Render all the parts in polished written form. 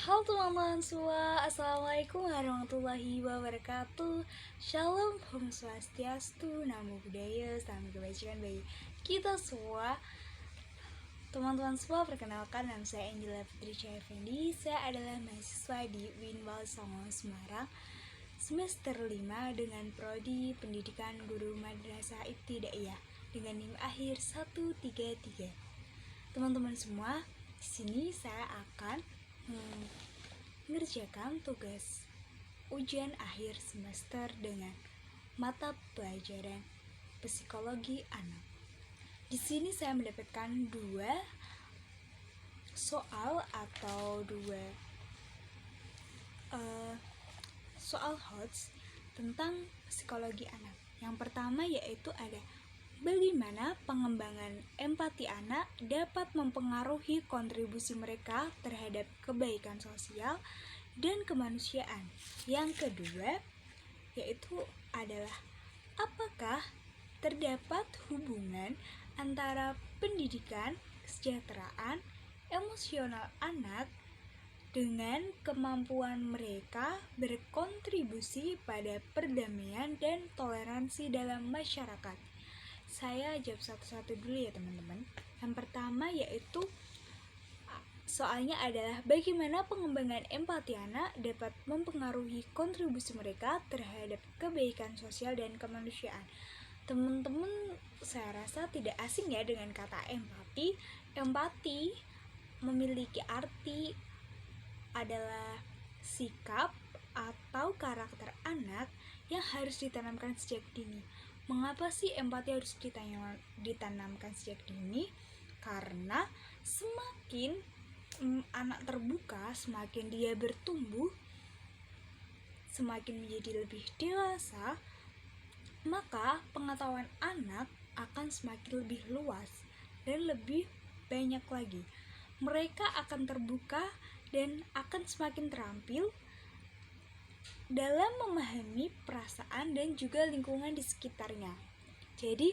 Halo teman-teman semua, Assalamualaikum warahmatullahi wabarakatuh. Shalom, Om Swastiastu, Namo Buddhaya, salam kebajikan bagi kita semua. Teman-teman semua, perkenalkan nama saya Angela Putri Cahya Effendi. Saya adalah mahasiswa di Winwal Songo, Semarang, semester 5 dengan prodi Pendidikan Guru Madrasah Ibtidaiyah dengan NIM akhir 133. Teman-teman semua, di sini saya akan mengerjakan tugas ujian akhir semester dengan mata pelajaran psikologi anak. Di sini saya mendapatkan dua soal atau dua soal HOTS tentang psikologi anak. Yang pertama yaitu ada bagaimana pengembangan empati anak dapat mempengaruhi kontribusi mereka terhadap kebaikan sosial dan kemanusiaan. Yang kedua yaitu adalah apakah terdapat hubungan antara pendidikan, kesejahteraan, emosional anak dengan kemampuan mereka berkontribusi pada perdamaian dan toleransi dalam masyarakat. Saya jawab satu-satu dulu ya teman-teman. Yang pertama yaitu soalnya adalah bagaimana pengembangan empati anak dapat mempengaruhi kontribusi mereka terhadap kebaikan sosial dan kemanusiaan. Teman-teman saya rasa tidak asing ya dengan kata empati. Empati memiliki arti adalah sikap atau karakter anak yang harus ditanamkan sejak dini. Mengapa sih empati harus ditanamkan sejak dini? Karena semakin anak terbuka, semakin dia bertumbuh, semakin menjadi lebih dewasa, maka pengetahuan anak akan semakin lebih luas dan lebih banyak lagi. Mereka akan terbuka dan akan semakin terampil dalam memahami perasaan dan juga lingkungan di sekitarnya. Jadi,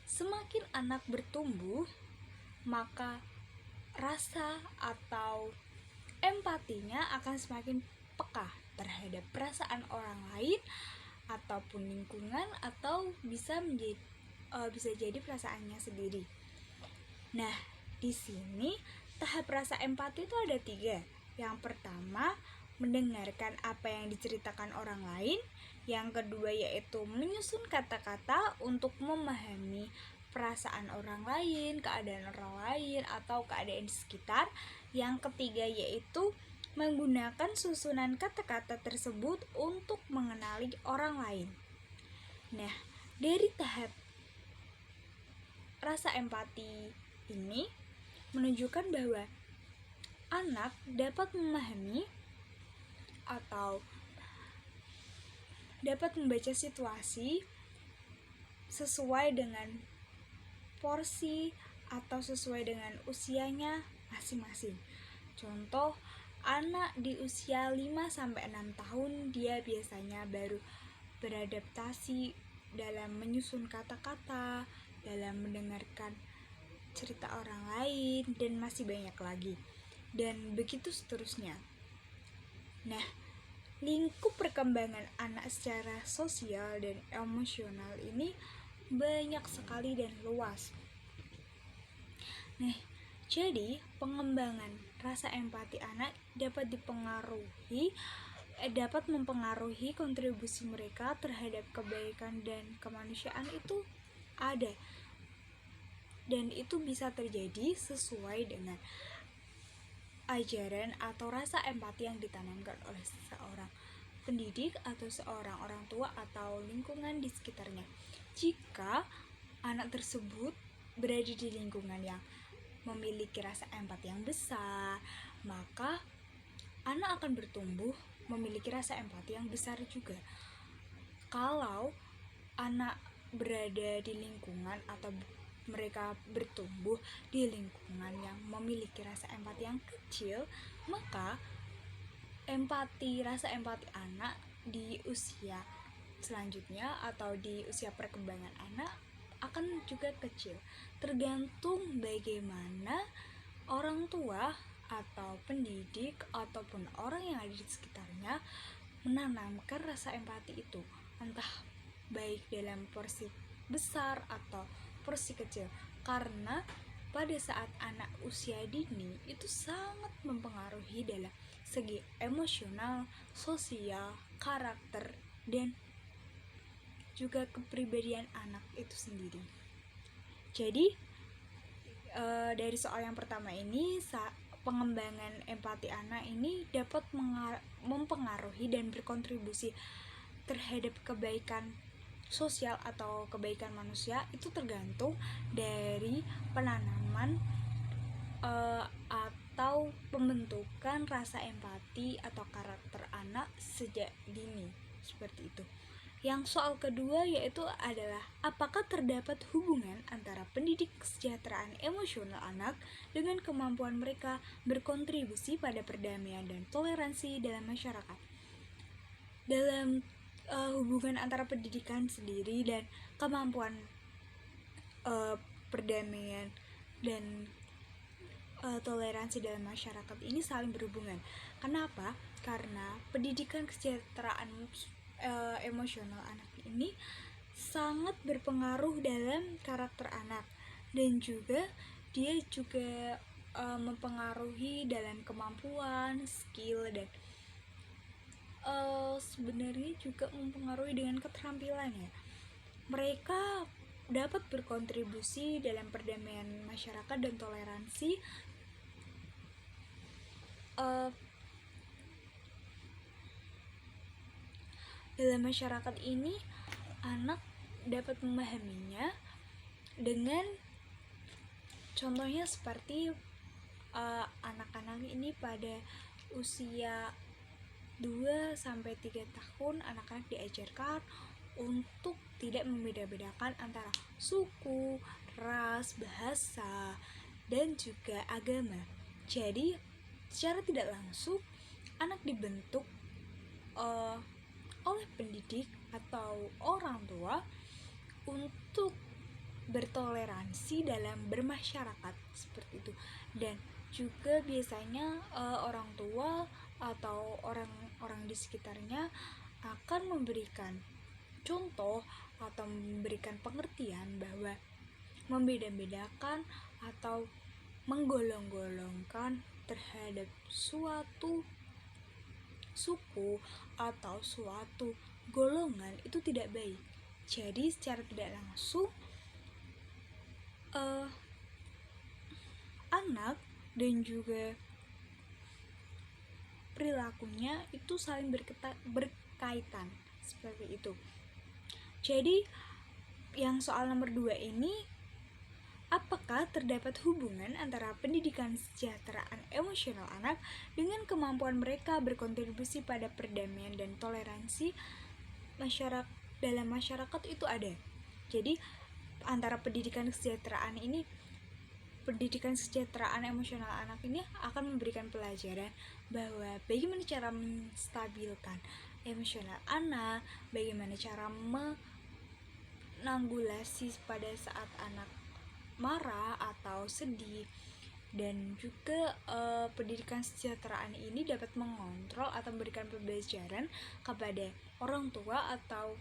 semakin anak bertumbuh, maka rasa atau empatinya akan semakin peka terhadap perasaan orang lain ataupun lingkungan atau bisa jadi perasaannya sendiri. Nah, di sini tahap rasa empati itu ada 3. Yang pertama, mendengarkan apa yang diceritakan orang lain. Yang kedua yaitu menyusun kata-kata untuk memahami perasaan orang lain, keadaan orang lain, atau keadaan di sekitar. Yang ketiga yaitu menggunakan susunan kata-kata tersebut untuk mengenali orang lain. Nah, dari tahap rasa empati ini menunjukkan bahwa anak dapat memahami atau dapat membaca situasi sesuai dengan porsi atau sesuai dengan usianya masing-masing. Contoh, anak di usia 5-6 tahun dia biasanya baru beradaptasi dalam menyusun kata-kata, dalam mendengarkan cerita orang lain, dan masih banyak lagi. Dan begitu seterusnya. Nah, lingkup perkembangan anak secara sosial dan emosional ini banyak sekali dan luas. Nah, jadi pengembangan rasa empati anak dapat mempengaruhi kontribusi mereka terhadap kebaikan dan kemanusiaan itu ada. Dan itu bisa terjadi sesuai dengan ajaran atau rasa empati yang ditanamkan oleh seorang pendidik atau seorang orang tua atau lingkungan di sekitarnya. Jika anak tersebut berada di lingkungan yang memiliki rasa empati yang besar, maka anak akan bertumbuh memiliki rasa empati yang besar juga. Kalau anak berada di lingkungan atau mereka bertumbuh di lingkungan yang memiliki rasa empati yang kecil, maka rasa empati anak di usia selanjutnya atau di usia perkembangan anak akan juga kecil. Tergantung bagaimana orang tua atau pendidik ataupun orang yang ada di sekitarnya menanamkan rasa empati itu, entah baik dalam porsi besar atau porsi kecil, karena pada saat anak usia dini itu sangat mempengaruhi dalam segi emosional, sosial, karakter, dan juga kepribadian anak itu sendiri. Jadi dari soal yang pertama ini, pengembangan empati anak ini dapat mempengaruhi dan berkontribusi terhadap kebaikan sosial atau kebaikan manusia. Itu tergantung dari penanaman atau pembentukan rasa empati atau karakter anak sejak dini, seperti itu. Yang soal kedua yaitu adalah apakah terdapat hubungan antara pendidik kesejahteraan emosional anak dengan kemampuan mereka berkontribusi pada perdamaian dan toleransi dalam masyarakat. Dalam hubungan antara pendidikan sendiri dan kemampuan perdamaian dan toleransi dalam masyarakat ini saling berhubungan. Kenapa? Karena pendidikan kesejahteraan emosional anak ini sangat berpengaruh dalam karakter anak, dan juga dia juga mempengaruhi dalam kemampuan, skill, dan sebenarnya juga mempengaruhi dengan keterampilannya. Mereka dapat berkontribusi dalam perdamaian masyarakat dan toleransi dalam masyarakat ini. Anak dapat memahaminya dengan contohnya seperti anak-anak ini pada usia 2-3 tahun, anak-anak diajarkan untuk tidak membeda-bedakan antara suku, ras, bahasa, dan juga agama. Jadi secara tidak langsung anak dibentuk oleh pendidik atau orang tua untuk bertoleransi dalam bermasyarakat, seperti itu. Dan juga biasanya orang tua atau orang-orang di sekitarnya akan memberikan contoh atau memberikan pengertian bahwa membeda-bedakan atau menggolong-golongkan terhadap suatu suku atau suatu golongan itu tidak baik. Jadi secara tidak langsung anak dan juga perilakunya itu saling berkaitan, seperti itu. Jadi yang soal nomor 2 ini, apakah terdapat hubungan antara pendidikan kesejahteraan emosional anak dengan kemampuan mereka berkontribusi pada perdamaian dan toleransi masyarakat dalam masyarakat? Itu ada. Jadi antara pendidikan kesejahteraan emosional anak ini akan memberikan pelajaran bahwa bagaimana cara menstabilkan emosional anak, bagaimana cara menanggulangi pada saat anak marah atau sedih, dan juga pendidikan kesejahteraan ini dapat mengontrol atau memberikan pembelajaran kepada orang tua atau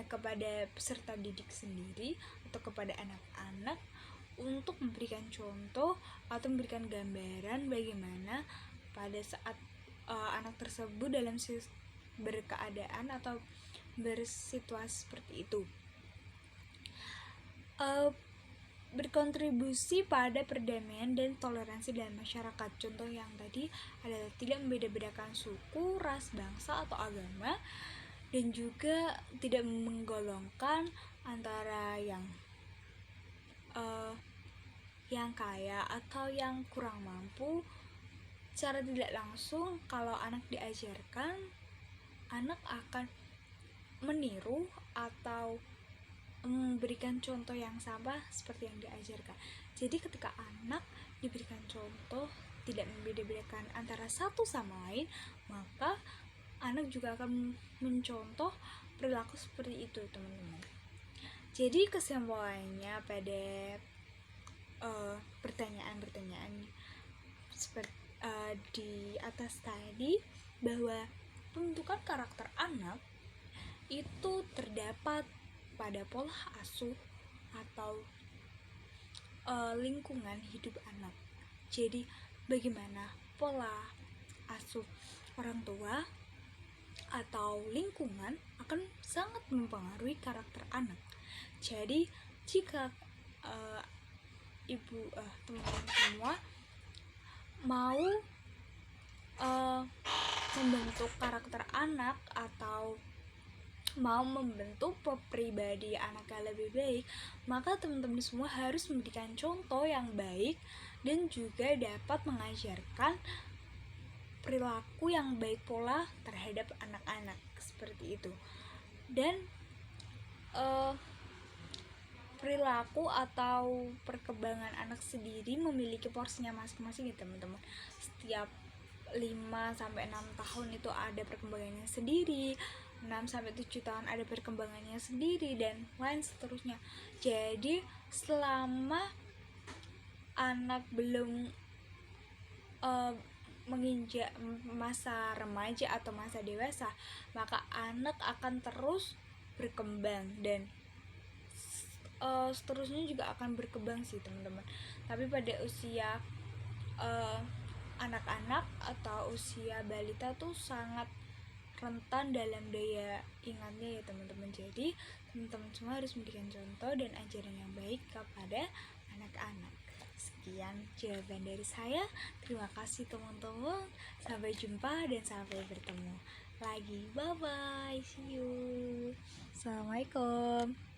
kepada peserta didik sendiri atau kepada anak-anak untuk memberikan contoh atau memberikan gambaran bagaimana pada saat anak tersebut dalam berkeadaan atau bersituasi seperti itu. Berkontribusi pada perdamaian dan toleransi dalam masyarakat. Contoh yang tadi adalah tidak membeda-bedakan suku, ras, bangsa, atau agama, dan juga tidak menggolongkan antara yang kaya atau yang kurang mampu. Secara tidak langsung, kalau anak diajarkan, anak akan meniru atau memberikan contoh yang sama seperti yang diajarkan. Jadi ketika anak diberikan contoh tidak membeda-bedakan antara satu sama lain, maka anak juga akan mencontoh perilaku seperti itu, teman-teman. Jadi kesimpulannya pada pertanyaan-pertanyaan seperti di atas tadi, bahwa pembentukan karakter anak itu terdapat pada pola asuh atau lingkungan hidup anak. Jadi bagaimana pola asuh orang tua atau lingkungan akan sangat mempengaruhi karakter anak. Jadi jika ibu teman-teman semua mau membentuk karakter anak atau mau membentuk pribadi anak yang lebih baik, maka teman-teman semua harus memberikan contoh yang baik dan juga dapat mengajarkan perilaku yang baik pola terhadap anak-anak seperti itu. Dan perilaku atau perkembangan anak sendiri memiliki porsinya masing-masing ya teman-teman. Setiap 5-6 tahun itu ada perkembangannya sendiri, 6-7 tahun ada perkembangannya sendiri, dan lain seterusnya. Jadi selama anak belum menginjak masa remaja atau masa dewasa, maka anak akan terus berkembang dan seterusnya juga akan berkembang sih teman-teman. Tapi pada usia anak-anak atau usia balita tuh sangat rentan dalam daya ingatnya ya teman-teman. Jadi teman-teman semua harus memberikan contoh dan ajaran yang baik kepada anak-anak. Sekian jawaban dari saya. Terima kasih teman-teman. Sampai jumpa dan sampai bertemu lagi. Bye bye. See you. Assalamualaikum.